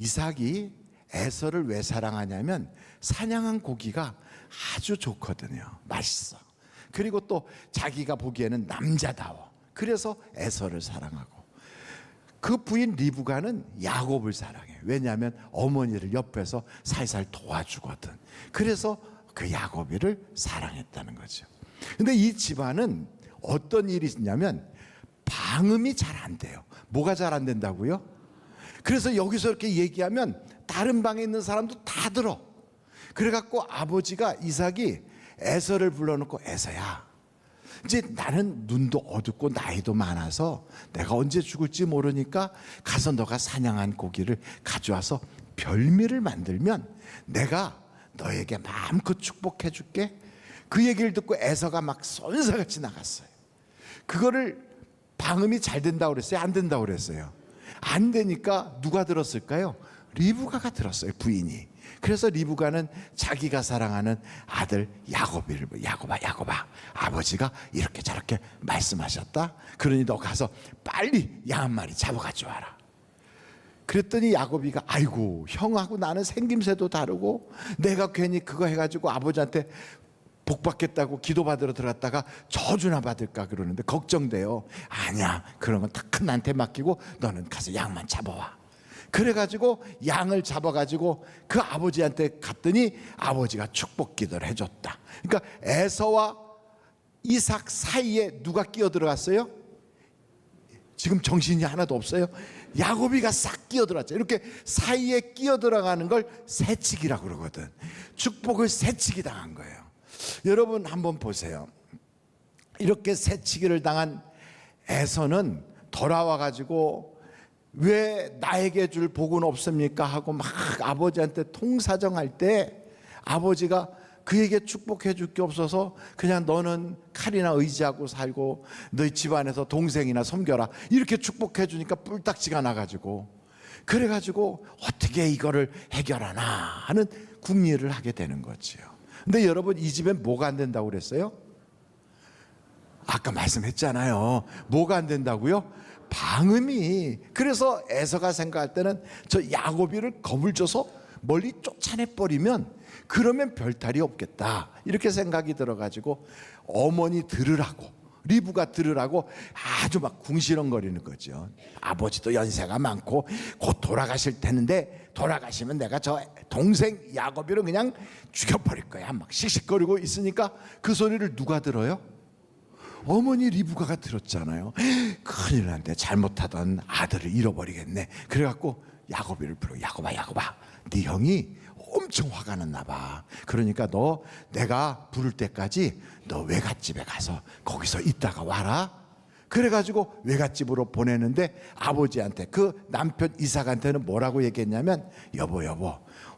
이삭이 에서를 왜 사랑하냐면 사냥한 고기가 아주 좋거든요. 맛있어. 그리고 또 자기가 보기에는 남자다워. 그래서 에서를 사랑하고, 그 부인 리브가는 야곱을 사랑해. 왜냐하면 어머니를 옆에서 살살 도와주거든. 그래서 그 야곱이를 사랑했다는 거죠. 근데 이 집안은 어떤 일이 있냐면 방음이 잘 안 돼요. 뭐가 잘 안 된다고요? 그래서 여기서 이렇게 얘기하면 다른 방에 있는 사람도 다 들어. 그래갖고 아버지가 이삭이 에서를 불러놓고, 에서야, 이제 나는 눈도 어둡고 나이도 많아서 내가 언제 죽을지 모르니까 가서 너가 사냥한 고기를 가져와서 별미를 만들면 내가 너에게 마음껏 축복해 줄게. 그 얘기를 듣고 에서가 막 쏜살같이 나갔어요. 그거를 방음이 잘 된다고 그랬어요? 안 된다고 그랬어요? 안 되니까 누가 들었을까요? 리브가가 들었어요, 부인이. 그래서 리브가는 자기가 사랑하는 아들 야곱이를, 야곱아, 아버지가 이렇게 저렇게 말씀하셨다. 그러니 너 가서 빨리 양 한 마리 잡아가지고 와라. 그랬더니 야곱이가, 아이고, 형하고 나는 생김새도 다르고 내가 괜히 그거 해가지고 아버지한테 복 받겠다고 기도받으러 들어갔다가 저주나 받을까 그러는데 걱정돼요. 아니야, 그런 건 다 큰 나한테 맡기고 너는 가서 양만 잡아와. 그래가지고 양을 잡아가지고 그 아버지한테 갔더니 아버지가 축복 기도를 해줬다. 그러니까 에서와 이삭 사이에 누가 끼어 들어갔어요? 지금 정신이 하나도 없어요. 야곱이가 싹 끼어 들어갔죠. 이렇게 사이에 끼어 들어가는 걸 새치기라고 그러거든. 축복을 새치기 당한 거예요. 여러분 한번 보세요. 이렇게 새치기를 당한 에서는 돌아와 가지고 왜 나에게 줄 복은 없습니까 하고 막 아버지한테 통사정할 때, 아버지가 그에게 축복해 줄 게 없어서 그냥 너는 칼이나 의지하고 살고 너희 집안에서 동생이나 섬겨라 이렇게 축복해 주니까 뿔딱지가 나가지고, 그래가지고 어떻게 이거를 해결하나 하는 궁리를 하게 되는 거지요. 근데 여러분, 이 집엔 뭐가 안 된다고 그랬어요? 아까 말씀했잖아요. 뭐가 안 된다고요? 방음이. 그래서 에서가 생각할 때는 저 야곱이를 겁을 줘서 멀리 쫓아내버리면 그러면 별탈이 없겠다, 이렇게 생각이 들어가지고 어머니 들으라고, 리브가 들으라고 아주 막 궁시렁거리는 거죠. 아버지도 연세가 많고 곧 돌아가실 텐데 돌아가시면 내가 저 동생 야곱이를 그냥 죽여버릴 거야 막 씩씩거리고 있으니까 그 소리를 누가 들어요? 어머니 리브가가 들었잖아요. 큰일 났네, 잘못하던 아들을 잃어버리겠네. 그래갖고 야곱이를 불러. 야곱아, 네 형이 엄청 화가 났나 봐. 그러니까 너 내가 부를 때까지 너 외갓집에 가서 거기서 있다가 와라. 그래가지고 외갓집으로 보내는데 아버지한테, 그 남편 이삭한테는 뭐라고 얘기했냐면, 여보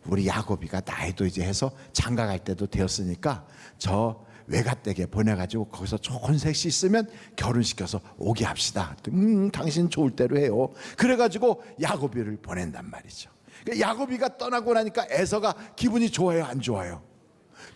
우리 야곱이가 나이도 이제 해서 장가 갈 때도 되었으니까 저 외갓댁에 보내가지고 거기서 좋은 색시 있으면 결혼시켜서 오게 합시다. 당신 좋을 대로 해요. 그래가지고 야곱이를 보낸단 말이죠. 야곱이가 떠나고 나니까 에서가 기분이 좋아요, 안 좋아요?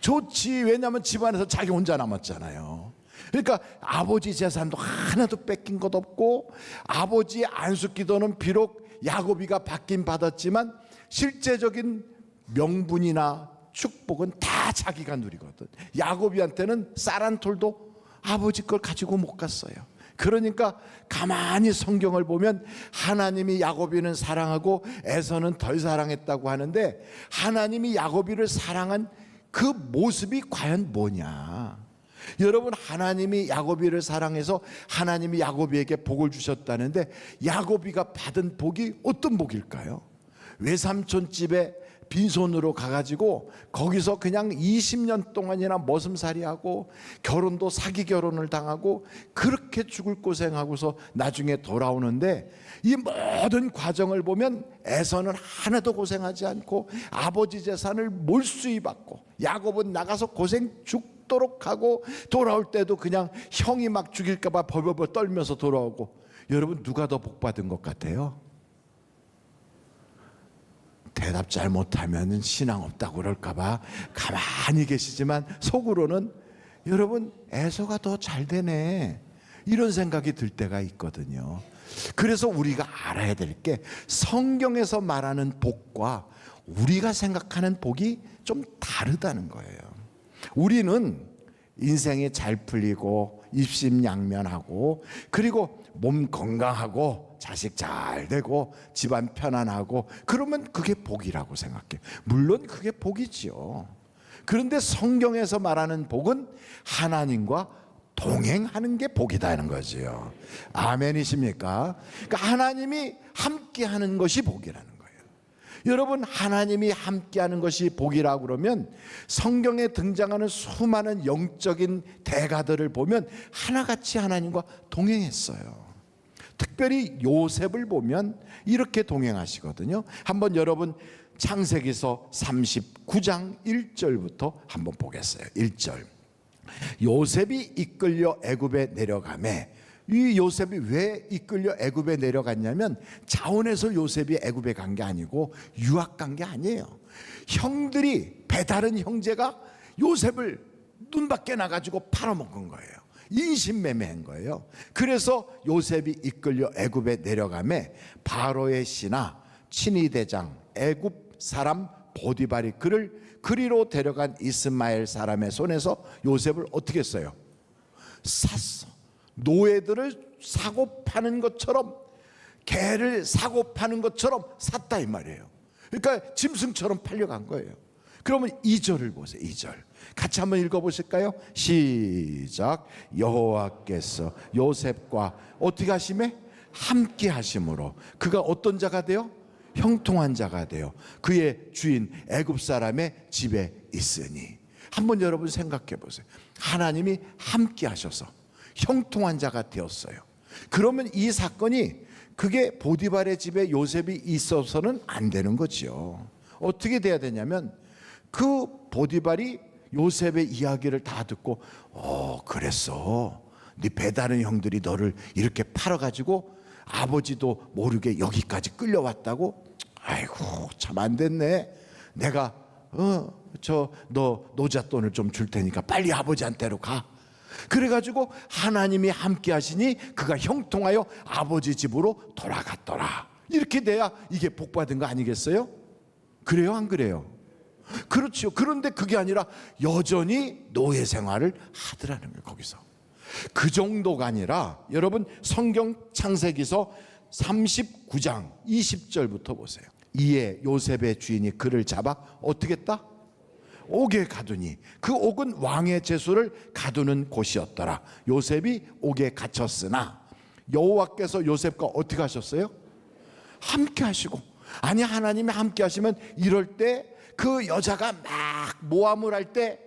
좋지. 왜냐하면 집안에서 자기 혼자 남았잖아요. 그러니까 아버지 재산도 하나도 뺏긴 것 없고, 아버지의 안숙기도는 비록 야곱이가 받긴 받았지만 실제적인 명분이나 축복은 다 자기가 누리거든. 야곱이한테는 쌀 한 톨도 아버지 걸 가지고 못 갔어요. 그러니까 가만히 성경을 보면 하나님이 야곱이는 사랑하고 에서는 덜 사랑했다고 하는데, 하나님이 야곱이를 사랑한 그 모습이 과연 뭐냐? 여러분, 하나님이 야곱이를 사랑해서 하나님이 야곱이에게 복을 주셨다는데 야곱이가 받은 복이 어떤 복일까요? 외삼촌 집에 빈손으로 가가지고 거기서 그냥 20년 동안이나 머슴살이하고 결혼도 사기 결혼을 당하고 그렇게 죽을 고생하고서 나중에 돌아오는데, 이 모든 과정을 보면 에서는 하나도 고생하지 않고 아버지 재산을 몰수히 받고, 야곱은 나가서 고생 죽도록 하고 돌아올 때도 그냥 형이 막 죽일까 봐 벌벌벌 떨면서 돌아오고. 여러분, 누가 더 복 받은 것 같아요? 대답 잘 못하면 신앙 없다고 그럴까봐 가만히 계시지만 속으로는 여러분, 에서가 더 잘 되네. 이런 생각이 들 때가 있거든요. 그래서 우리가 알아야 될 게 성경에서 말하는 복과 우리가 생각하는 복이 좀 다르다는 거예요. 우리는 인생이 잘 풀리고 입심양면하고 그리고 몸 건강하고 자식 잘 되고 집안 편안하고 그러면 그게 복이라고 생각해요. 물론 그게 복이지요. 그런데 성경에서 말하는 복은 하나님과 동행하는 게 복이다는 거지요. 아멘이십니까? 그러니까 하나님이 함께하는 것이 복이라는 거예요. 여러분, 하나님이 함께하는 것이 복이라고 그러면 성경에 등장하는 수많은 영적인 대가들을 보면 하나같이 하나님과 동행했어요. 특별히 요셉을 보면 이렇게 동행하시거든요. 한번 여러분 창세기서 39장 1절부터 한번 보겠어요. 1절. 요셉이 이끌려 애굽에 내려가매. 이 요셉이 왜 이끌려 애굽에 내려갔냐면 자원해서 요셉이 애굽에 간 게 아니고 유학 간 게 아니에요. 형들이, 배다른 형제가 요셉을 눈 밖에 나가지고 팔아먹은 거예요. 인신매매한 거예요. 그래서 요셉이 이끌려 애굽에 내려가매 바로의 신하 친위대장 애굽 사람 보디발이 그를 그리로 데려간 이스마엘 사람의 손에서 요셉을 어떻게 했어요? 샀어. 노예들을 사고 파는 것처럼, 개를 사고 파는 것처럼 샀다 이 말이에요. 그러니까 짐승처럼 팔려간 거예요. 그러면 2절을 보세요. 2절 같이 한번 읽어보실까요? 시작. 여호와께서 요셉과 어떻게 하시매? 함께 하심으로 그가 어떤 자가 되어? 형통한 자가 되어 그의 주인 애굽 사람의 집에 있으니. 한번 여러분 생각해 보세요. 하나님이 함께 하셔서 형통한 자가 되었어요. 그러면 이 사건이 그게 보디발의 집에 요셉이 있어서는 안 되는 거죠. 어떻게 돼야 되냐면 그 보디발이 요셉의 이야기를 다 듣고 그랬어. 네 배다른 형들이 너를 이렇게 팔아가지고 아버지도 모르게 여기까지 끌려왔다고? 아이고 참 안 됐네. 내가 너 노잣돈을 좀 줄 테니까 빨리 아버지한테로 가. 그래가지고 하나님이 함께 하시니 그가 형통하여 아버지 집으로 돌아갔더라. 이렇게 돼야 이게 복받은 거 아니겠어요? 그래요 안 그래요? 그렇죠. 그런데 그게 아니라 여전히 노예 생활을 하더라는 거예요. 거기서 그 정도가 아니라 여러분 성경 창세기서 39장 20절부터 보세요. 이에 요셉의 주인이 그를 잡아 어떻게 했다? 옥에 가두니 그 옥은 왕의 제수를 가두는 곳이었더라. 요셉이 옥에 갇혔으나 여호와께서 요셉과 어떻게 하셨어요? 함께 하시고. 아니 하나님이 함께 하시면 이럴 때 그 여자가 막 모함을 할 때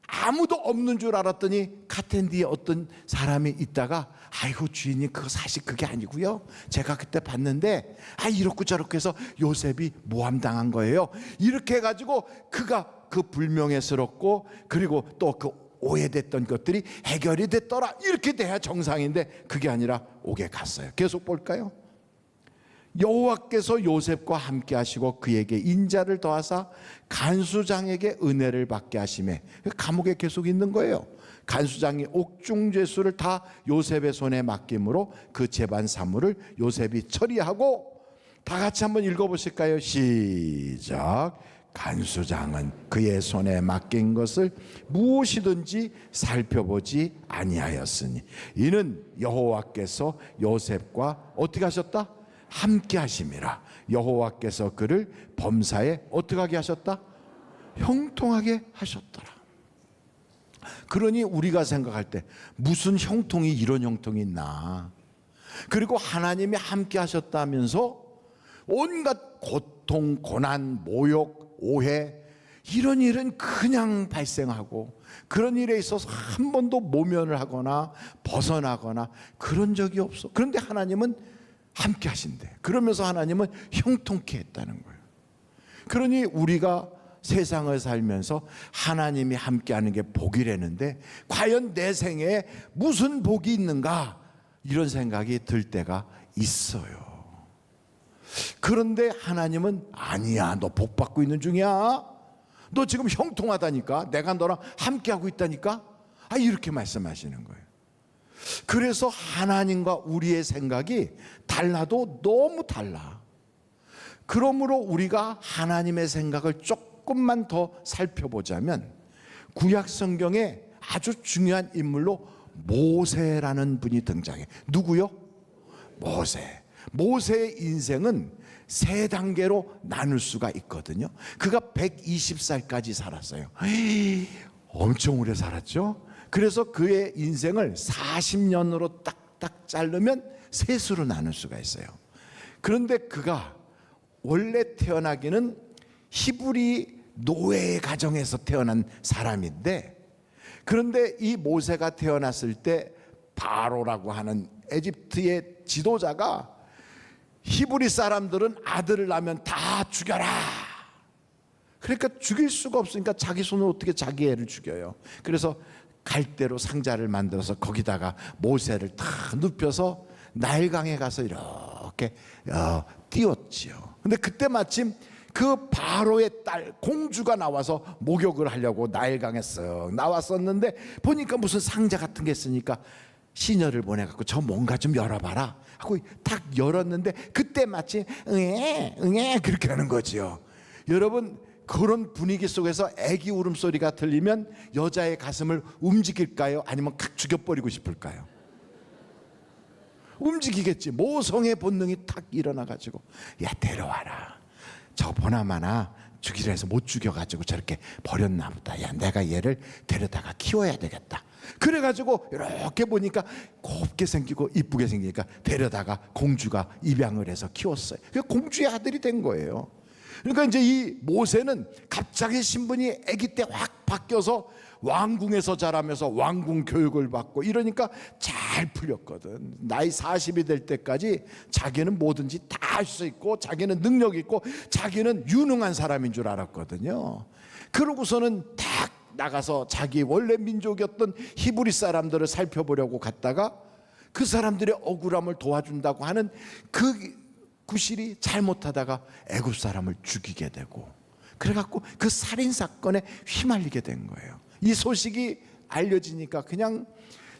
아무도 없는 줄 알았더니 카텐 뒤에 어떤 사람이 있다가 아이고 주인님 그거 사실 그게 아니고요. 제가 그때 봤는데 이렇고 저렇고 해서 요셉이 모함당한 거예요. 이렇게 해가지고 그가 그 불명예스럽고 그리고 또 그 오해됐던 것들이 해결이 됐더라. 이렇게 돼야 정상인데 그게 아니라 옥에 갔어요. 계속 볼까요? 여호와께서 요셉과 함께 하시고 그에게 인자를 더하사 간수장에게 은혜를 받게 하시매. 감옥에 계속 있는 거예요. 간수장이 옥중죄수를 다 요셉의 손에 맡김으로 그 재반 사물을 요셉이 처리하고. 다 같이 한번 읽어보실까요? 시작. 간수장은 그의 손에 맡긴 것을 무엇이든지 살펴보지 아니하였으니 이는 여호와께서 요셉과 어떻게 하셨다? 함께 하심이라. 여호와께서 그를 범사에 어떻게 하게 하셨다? 형통하게 하셨더라. 그러니 우리가 생각할 때 무슨 형통이 이런 형통이 있나. 그리고 하나님이 함께 하셨다면서 온갖 고통, 고난, 모욕, 오해 이런 일은 그냥 발생하고 그런 일에 있어서 한 번도 모면을 하거나 벗어나거나 그런 적이 없어. 그런데 하나님은 함께 하신대. 그러면서 하나님은 형통케 했다는 거예요. 그러니 우리가 세상을 살면서 하나님이 함께하는 게 복이라는데 과연 내 생에 무슨 복이 있는가 이런 생각이 들 때가 있어요. 그런데 하나님은 아니야, 너 복 받고 있는 중이야. 너 지금 형통하다니까. 내가 너랑 함께하고 있다니까. 이렇게 말씀하시는 거예요. 그래서 하나님과 우리의 생각이 달라도 너무 달라. 그러므로 우리가 하나님의 생각을 조금만 더 살펴보자면 구약 성경에 아주 중요한 인물로 모세라는 분이 등장해. 누구요? 모세. 모세의 인생은 세 단계로 나눌 수가 있거든요. 그가 120살까지 살았어요. 엄청 오래 살았죠. 그래서 그의 인생을 40년으로 딱딱 자르면 셋으로 나눌 수가 있어요. 그런데 그가 원래 태어나기는 히브리 노예 가정에서 태어난 사람인데, 그런데 이 모세가 태어났을 때 바로라고 하는 에집트의 지도자가 히브리 사람들은 아들을 낳으면 다 죽여라. 그러니까 죽일 수가 없으니까 자기 손으로 어떻게 자기 애를 죽여요. 그래서 갈대로 상자를 만들어서 거기다가 모세를 다 눕혀서 나일강에 가서 이렇게 띄웠지요. 근데 그때 마침 그 바로의 딸 공주가 나와서 목욕을 하려고 나일강에 쓱 나왔었는데, 보니까 무슨 상자 같은 게 있으니까 시녀를 보내갖고 저 뭔가 좀 열어봐라 하고 탁 열었는데, 그때 마침 응애 그렇게 하는 거지요. 여러분, 그런 분위기 속에서 애기 울음소리가 들리면 여자의 가슴을 움직일까요? 아니면 칵 죽여버리고 싶을까요? 움직이겠지. 모성의 본능이 탁 일어나가지고, 야, 데려와라. 저 보나마나 죽이려 해서 못 죽여가지고 저렇게 버렸나 보다. 야, 내가 얘를 데려다가 키워야 되겠다. 그래가지고 이렇게 보니까 곱게 생기고 이쁘게 생기니까 데려다가 공주가 입양을 해서 키웠어요. 그 공주의 아들이 된 거예요. 그러니까 이제 이 모세는 갑자기 신분이 아기 때 확 바뀌어서 왕궁에서 자라면서 왕궁 교육을 받고 이러니까 잘 풀렸거든. 나이 40이 될 때까지 자기는 뭐든지 다 할 수 있고 자기는 능력 있고 자기는 유능한 사람인 줄 알았거든요. 그러고서는 딱 나가서 자기 원래 민족이었던 히브리 사람들을 살펴보려고 갔다가 그 사람들의 억울함을 도와준다고 하는 그 구실이 잘못하다가 애굽 사람을 죽이게 되고, 그래갖고 그 살인 사건에 휘말리게 된 거예요. 이 소식이 알려지니까 그냥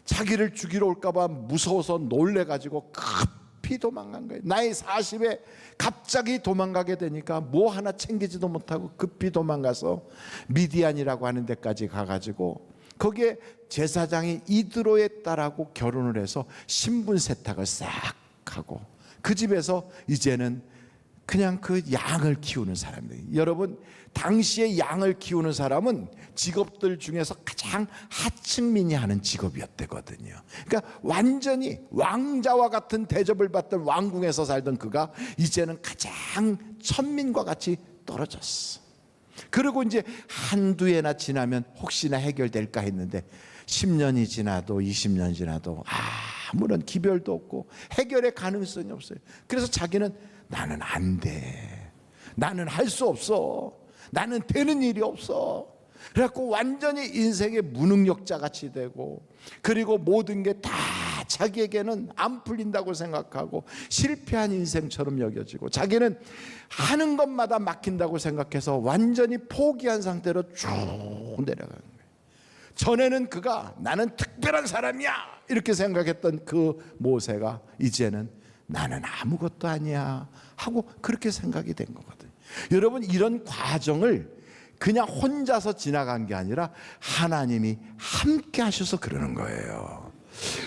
자기를 죽이러 올까봐 무서워서 놀래가지고 급히 도망간 거예요. 나이 40에 갑자기 도망가게 되니까 뭐 하나 챙기지도 못하고 급히 도망가서 미디안이라고 하는 데까지 가가지고 거기에 제사장이 이드로의 딸하고 결혼을 해서 신분 세탁을 싹 하고 그 집에서 이제는 그냥 그 양을 키우는 사람들. 여러분, 당시에 양을 키우는 사람은 직업들 중에서 가장 하층민이 하는 직업이었대거든요. 그러니까 완전히 왕자와 같은 대접을 받던 왕궁에서 살던 그가 이제는 가장 천민과 같이 떨어졌어. 그리고 이제 한두 해나 지나면 혹시나 해결될까 했는데 10년이 지나도 20년 지나도 아무런 기별도 없고 해결의 가능성이 없어요. 그래서 자기는 나는 안 돼. 나는 할 수 없어. 나는 되는 일이 없어. 그래갖고 완전히 인생의 무능력자 같이 되고, 그리고 모든 게 다 자기에게는 안 풀린다고 생각하고 실패한 인생처럼 여겨지고, 자기는 하는 것마다 막힌다고 생각해서 완전히 포기한 상태로 쭉 내려가는 거예요. 전에는 그가 나는 특별한 사람이야 이렇게 생각했던 그 모세가 이제는 나는 아무것도 아니야 하고 그렇게 생각이 된 거거든요. 여러분, 이런 과정을 그냥 혼자서 지나간 게 아니라 하나님이 함께 하셔서 그러는 거예요.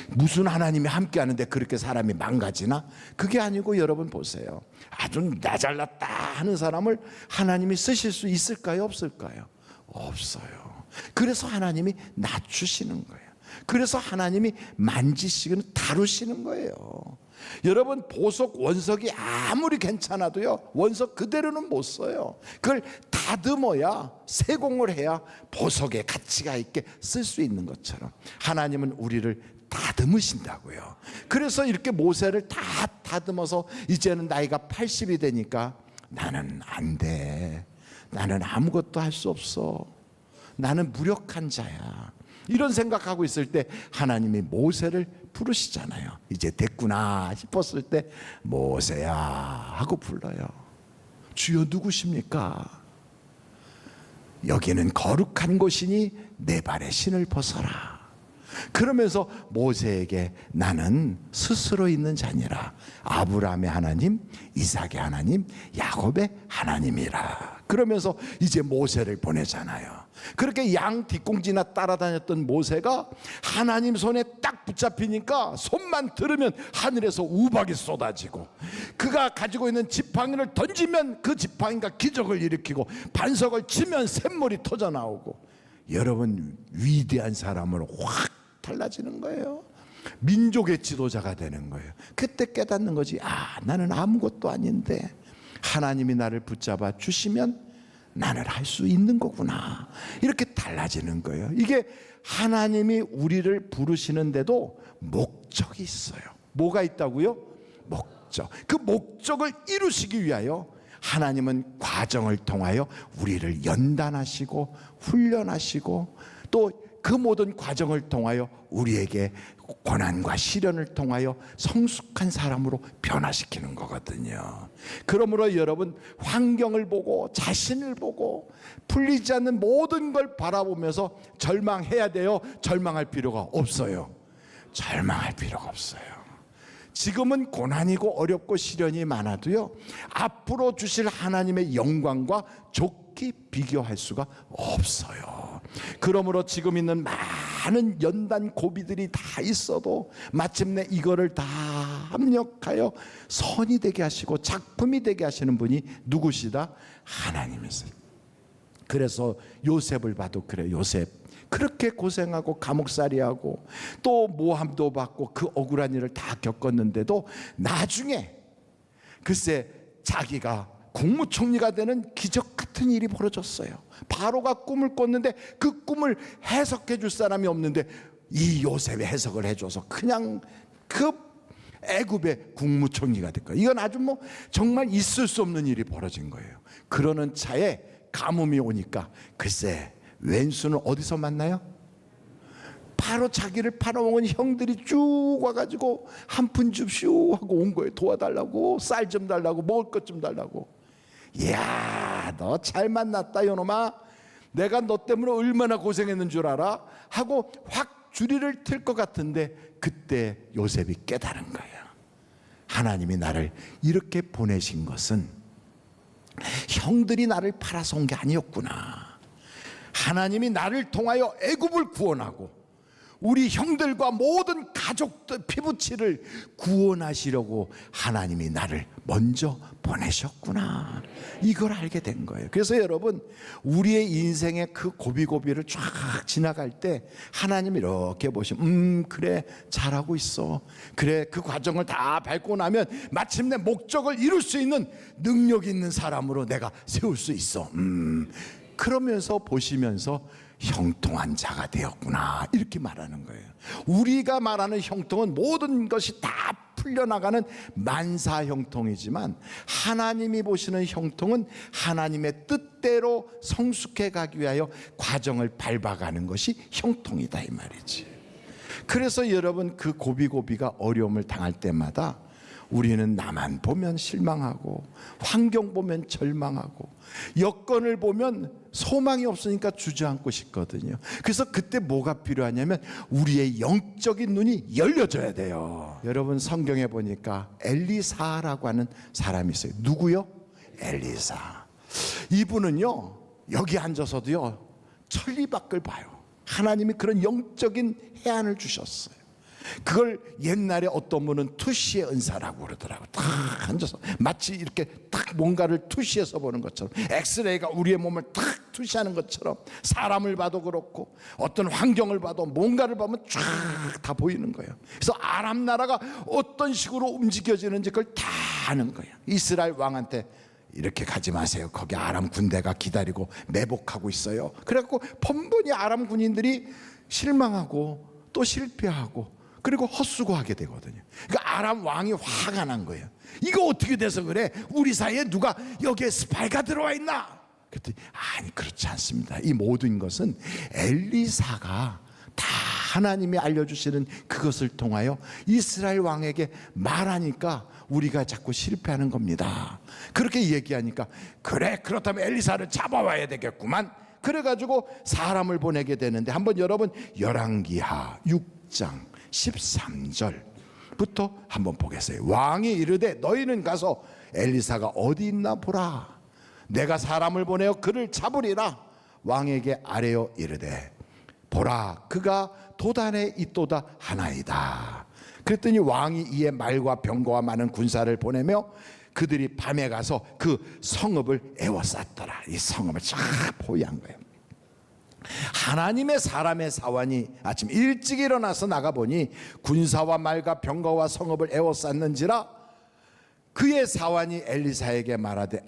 무슨 하나님이 함께 하는데 그렇게 사람이 망가지나? 그게 아니고, 여러분 보세요. 아주 나 잘났다 하는 사람을 하나님이 쓰실 수 있을까요? 없을까요? 없어요. 그래서 하나님이 낮추시는 거예요. 그래서 하나님이 만지시고 다루시는 거예요. 여러분, 보석 원석이 아무리 괜찮아도요, 원석 그대로는 못 써요. 그걸 다듬어야, 세공을 해야 보석의 가치가 있게 쓸 수 있는 것처럼 하나님은 우리를 다듬으신다고요. 그래서 이렇게 모세를 다 다듬어서 이제는 나이가 80이 되니까 나는 안 돼. 나는 아무것도 할 수 없어. 나는 무력한 자야. 이런 생각하고 있을 때 하나님이 모세를 부르시잖아요. 이제 됐구나 싶었을 때 모세야 하고 불러요. 주여 누구십니까? 여기는 거룩한 곳이니 내 발에 신을 벗어라. 그러면서 모세에게 나는 스스로 있는 자니라. 아브라함의 하나님, 이삭의 하나님, 야곱의 하나님이라. 그러면서 이제 모세를 보내잖아요. 그렇게 양 뒷공지나 따라다녔던 모세가 하나님 손에 딱 붙잡히니까 손만 들으면 하늘에서 우박이 쏟아지고, 그가 가지고 있는 지팡이를 던지면 그 지팡이가 기적을 일으키고, 반석을 치면 샘물이 터져 나오고, 여러분 위대한 사람으로 확 달라지는 거예요. 민족의 지도자가 되는 거예요. 그때 깨닫는 거지. 아, 나는 아무것도 아닌데 하나님이 나를 붙잡아 주시면 나는 할 수 있는 거구나. 이렇게 달라지는 거예요. 이게 하나님이 우리를 부르시는데도 목적이 있어요. 뭐가 있다고요? 목적. 그 목적을 이루시기 위하여 하나님은 과정을 통하여 우리를 연단하시고 훈련하시고, 또 그 모든 과정을 통하여 우리에게 고난과 시련을 통하여 성숙한 사람으로 변화시키는 거거든요. 그러므로 여러분, 환경을 보고 자신을 보고 풀리지 않는 모든 걸 바라보면서 절망해야 돼요? 절망할 필요가 없어요. 절망할 필요가 없어요. 지금은 고난이고 어렵고 시련이 많아도요, 앞으로 주실 하나님의 영광과 좋게 비교할 수가 없어요. 그러므로 지금 있는 많은 연단 고비들이 다 있어도 마침내 이거를 다 합력하여 선이 되게 하시고 작품이 되게 하시는 분이 누구시다? 하나님이세요. 그래서 요셉을 봐도 그래요. 요셉 그렇게 고생하고 감옥살이하고 또 모함도 받고 그 억울한 일을 다 겪었는데도 나중에 글쎄 자기가 국무총리가 되는 기적 같은 일이 벌어졌어요. 바로가 꿈을 꿨는데 그 꿈을 해석해 줄 사람이 없는데 이 요셉이 해석을 해줘서 그냥 그 애굽의 국무총리가 됐고요. 이건 아주 뭐 정말 있을 수 없는 일이 벌어진 거예요. 그러는 차에 가뭄이 오니까 글쎄 왼수는 어디서 만나요? 바로 자기를 팔아먹은 형들이 쭉 와가지고 한 푼 줍시오 하고 온 거예요. 도와달라고, 쌀 좀 달라고, 먹을 것 좀 달라고. 이야, 너 잘 만났다 요놈아. 내가 너 때문에 얼마나 고생했는 줄 알아? 하고 확 주리를 틀 것 같은데 그때 요셉이 깨달은 거예요. 하나님이 나를 이렇게 보내신 것은 형들이 나를 팔아서 온 게 아니었구나. 하나님이 나를 통하여 애굽을 구원하고 우리 형들과 모든 가족들 피부치를 구원하시려고 하나님이 나를 먼저 보내셨구나. 이걸 알게 된 거예요. 그래서 여러분, 우리의 인생의 그 고비고비를 쫙 지나갈 때 하나님이 이렇게 보시면 그래 잘하고 있어. 그래 그 과정을 다 밟고 나면 마침내 목적을 이룰 수 있는 능력 있는 사람으로 내가 세울 수 있어. 그러면서 보시면서 형통한 자가 되었구나 이렇게 말하는 거예요. 우리가 말하는 형통은 모든 것이 다 풀려나가는 만사 형통이지만 하나님이 보시는 형통은 하나님의 뜻대로 성숙해 가기 위하여 과정을 밟아가는 것이 형통이다 이 말이지. 그래서 여러분, 그 고비고비가 어려움을 당할 때마다 우리는 나만 보면 실망하고 환경 보면 절망하고 여건을 보면 소망이 없으니까 주저앉고 싶거든요. 그래서 그때 뭐가 필요하냐면 우리의 영적인 눈이 열려져야 돼요. 여러분, 성경에 보니까 엘리사라고 하는 사람이 있어요. 누구요? 엘리사. 이분은요 여기 앉아서도요 천리밖을 봐요. 하나님이 그런 영적인 해안을 주셨어요. 그걸 옛날에 어떤 분은 투시의 은사라고 그러더라고요. 딱 앉아서 마치 이렇게 딱 뭔가를 투시해서 보는 것처럼, 엑스레이가 우리의 몸을 딱 투시하는 것처럼 사람을 봐도 그렇고 어떤 환경을 봐도 뭔가를 보면 쫙 다 보이는 거예요. 그래서 아람 나라가 어떤 식으로 움직여지는지 그걸 다 아는 거예요. 이스라엘 왕한테 이렇게 가지 마세요. 거기 아람 군대가 기다리고 매복하고 있어요. 그래갖고 번번이 아람 군인들이 실망하고 또 실패하고 그리고 헛수고하게 되거든요. 그러니까 아람 왕이 화가 난 거예요. 이거 어떻게 돼서 그래? 우리 사이에 누가 여기에 스파이가 들어와 있나? 그랬더니 아니 그렇지 않습니다. 이 모든 것은 엘리사가 다 하나님이 알려주시는 그것을 통하여 이스라엘 왕에게 말하니까 우리가 자꾸 실패하는 겁니다. 그렇게 얘기하니까 그래 그렇다면 엘리사를 잡아와야 되겠구만. 그래가지고 사람을 보내게 되는데, 한번 여러분 열왕기하 6장 13절부터 한번 보겠어요. 왕이 이르되 너희는 가서 엘리사가 어디 있나 보라. 내가 사람을 보내어 그를 잡으리라. 왕에게 아뢰어 이르되 보라, 그가 도단에 있도다 하나이다. 그랬더니 왕이 이에 말과 병거와 많은 군사를 보내며 그들이 밤에 가서 그 성읍을 에워쌌더라. 이 성읍을 쫙 포위한 거예요. 하나님의 사람의 사환이 아침 일찍 일어나서 나가보니 군사와 말과 병거와 성읍을 에워쌌는지라. 그의 사환이 엘리사에게 말하되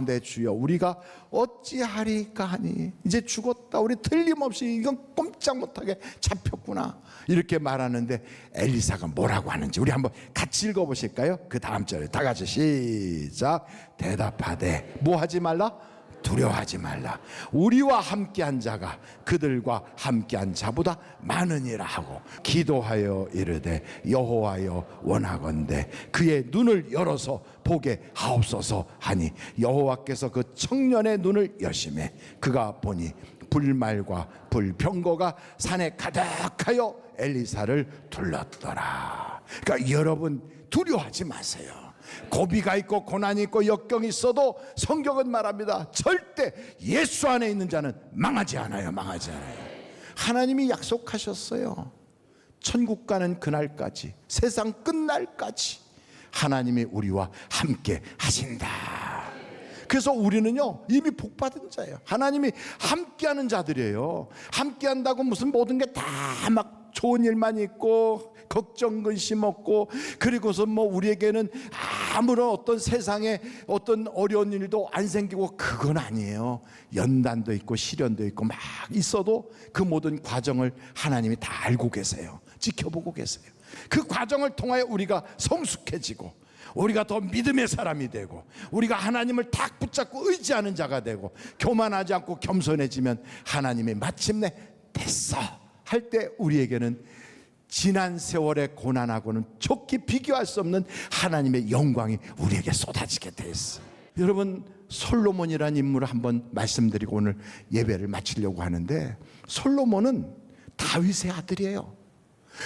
내 주여, 우리가 어찌하리까 하니 이제 죽었다. 우리 틀림없이 이건 꼼짝 못하게 잡혔구나. 이렇게 말하는데 엘리사가 뭐라고 하는지 우리 한번 같이 읽어보실까요? 그 다음 절에 다 같이 시작. 대답하되 뭐 하지 말라? 두려워하지 말라. 우리와 함께한 자가 그들과 함께한 자보다 많으니라 하고 기도하여 이르되 여호와여, 원하건대 그의 눈을 열어서 보게 하옵소서 하니 여호와께서 그 청년의 눈을 여심해 그가 보니 불말과 불병거가 산에 가득하여 엘리사를 둘렀더라. 그러니까 여러분, 두려워하지 마세요. 고비가 있고 고난이 있고 역경이 있어도 성경은 말합니다. 절대 예수 안에 있는 자는 망하지 않아요. 망하지 않아요. 하나님이 약속하셨어요. 천국 가는 그날까지, 세상 끝날까지 하나님이 우리와 함께 하신다. 그래서 우리는요 이미 복받은 자예요. 하나님이 함께하는 자들이에요. 함께한다고 무슨 모든 게 다 막 좋은 일만 있고 걱정 근심 없고, 그리고서 뭐 우리에게는 아무런 어떤 세상에 어떤 어려운 일도 안 생기고, 그건 아니에요. 연단도 있고 시련도 있고 막 있어도 그 모든 과정을 하나님이 다 알고 계세요. 지켜보고 계세요. 그 과정을 통하여 우리가 성숙해지고, 우리가 더 믿음의 사람이 되고, 우리가 하나님을 딱 붙잡고 의지하는 자가 되고, 교만하지 않고 겸손해지면 하나님이 마침내 됐어 할 때 우리에게는 지난 세월의 고난하고는 좋게 비교할 수 없는 하나님의 영광이 우리에게 쏟아지게 돼 있어요. 여러분, 솔로몬이라는 인물을 한번 말씀드리고 오늘 예배를 마치려고 하는데, 솔로몬은 다윗의 아들이에요.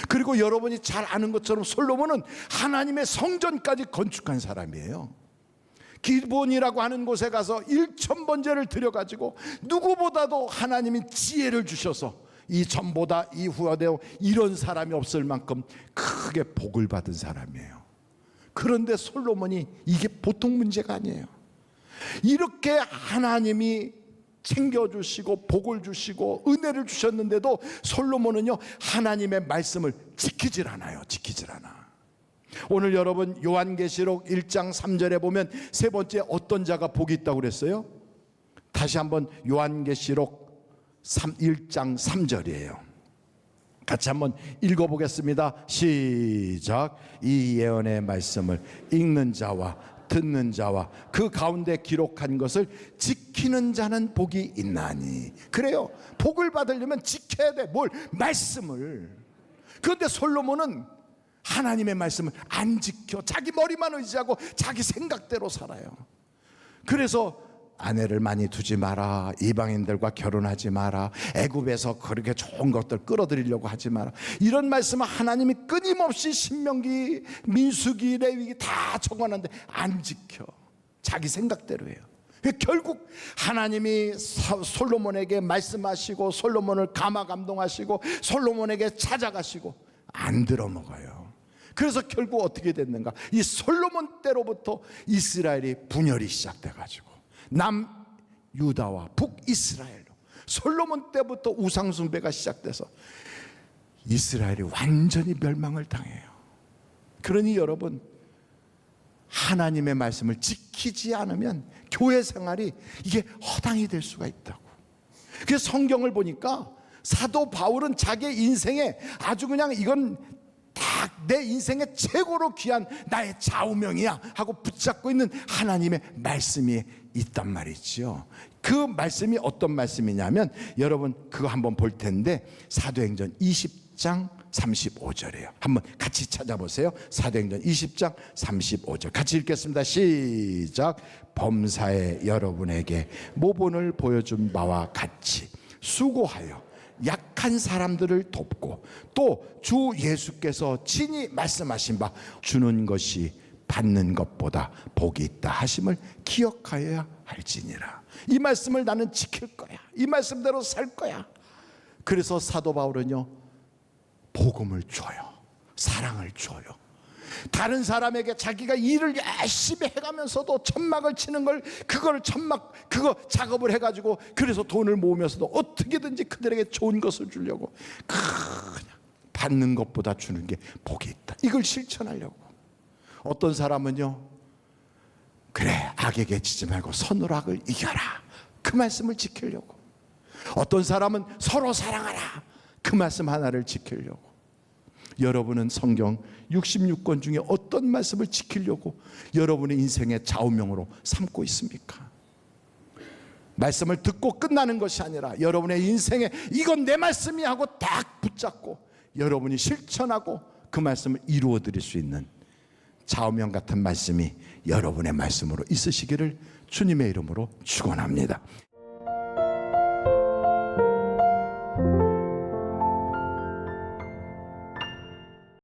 그리고 여러분이 잘 아는 것처럼 솔로몬은 하나님의 성전까지 건축한 사람이에요. 기본이라고 하는 곳에 가서 1000번제를 드려가지고 누구보다도 하나님이 지혜를 주셔서 이 전보다 이 후보다 이런 사람이 없을 만큼 크게 복을 받은 사람이에요. 그런데 솔로몬이 이게 보통 문제가 아니에요. 이렇게 하나님이 챙겨주시고 복을 주시고 은혜를 주셨는데도 솔로몬은요 하나님의 말씀을 지키질 않아요. 지키질 않아. 오늘 여러분 요한계시록 1장 3절에 보면 세 번째 어떤 자가 복이 있다고 그랬어요? 다시 한번 요한계시록 1장 3절이에요. 같이 한번 읽어보겠습니다. 시작. 이 예언의 말씀을 읽는 자와 듣는 자와 그 가운데 기록한 것을 지키는 자는 복이 있나니. 그래요. 복을 받으려면 지켜야 돼. 뭘? 말씀을. 그런데 솔로몬은 하나님의 말씀을 안 지켜. 자기 머리만 의지하고 자기 생각대로 살아요. 그래서 아내를 많이 두지 마라, 이방인들과 결혼하지 마라, 애굽에서 그렇게 좋은 것들 끌어들이려고 하지 마라, 이런 말씀을 하나님이 끊임없이 신명기, 민수기, 레위기 다 적어놨는데 안 지켜. 자기 생각대로 해요. 결국 하나님이 솔로몬에게 말씀하시고 솔로몬을 감화 감동하시고 솔로몬에게 찾아가시고 안 들어먹어요. 그래서 결국 어떻게 됐는가? 이 솔로몬 때로부터 이스라엘이 분열이 시작돼가지고 남유다와 북이스라엘로 솔로몬 때부터 우상숭배가 시작돼서 이스라엘이 완전히 멸망을 당해요. 그러니 여러분, 하나님의 말씀을 지키지 않으면 교회 생활이 이게 허당이 될 수가 있다고. 그래서 성경을 보니까 사도 바울은 자기 인생에 아주 그냥 이건 딱 내 인생의 최고로 귀한 나의 좌우명이야 하고 붙잡고 있는 하나님의 말씀이 있단 말이죠. 그 말씀이 어떤 말씀이냐면 여러분 그거 한번 볼 텐데 사도행전 20장 35절이에요. 한번 같이 찾아보세요. 사도행전 20장 35절 같이 읽겠습니다. 시작. 범사에 여러분에게 모본을 보여준 바와 같이 수고하여 약한 사람들을 돕고 또 주 예수께서 친히 말씀하신 바 주는 것이 받는 것보다 복이 있다 하심을 기억하여야 할지니라. 이 말씀을 나는 지킬 거야. 이 말씀대로 살 거야. 그래서 사도 바울은요, 복음을 줘요. 사랑을 줘요. 다른 사람에게 자기가 일을 열심히 해가면서도 천막을 치는 걸 그거 작업을 해가지고 그래서 돈을 모으면서도 어떻게든지 그들에게 좋은 것을 주려고 그냥 받는 것보다 주는 게 복이 있다. 이걸 실천하려고. 어떤 사람은요, 그래 악에게 지지 말고 선으로 악을 이겨라. 그 말씀을 지키려고. 어떤 사람은 서로 사랑하라. 그 말씀 하나를 지키려고. 여러분은 성경 66권 중에 어떤 말씀을 지키려고 여러분의 인생의 좌우명으로 삼고 있습니까? 말씀을 듣고 끝나는 것이 아니라 여러분의 인생에 이건 내 말씀이 하고 딱 붙잡고 여러분이 실천하고 그 말씀을 이루어 드릴 수 있는 좌우명 같은 말씀이 여러분의 말씀으로 있으시기를 주님의 이름으로 축원합니다.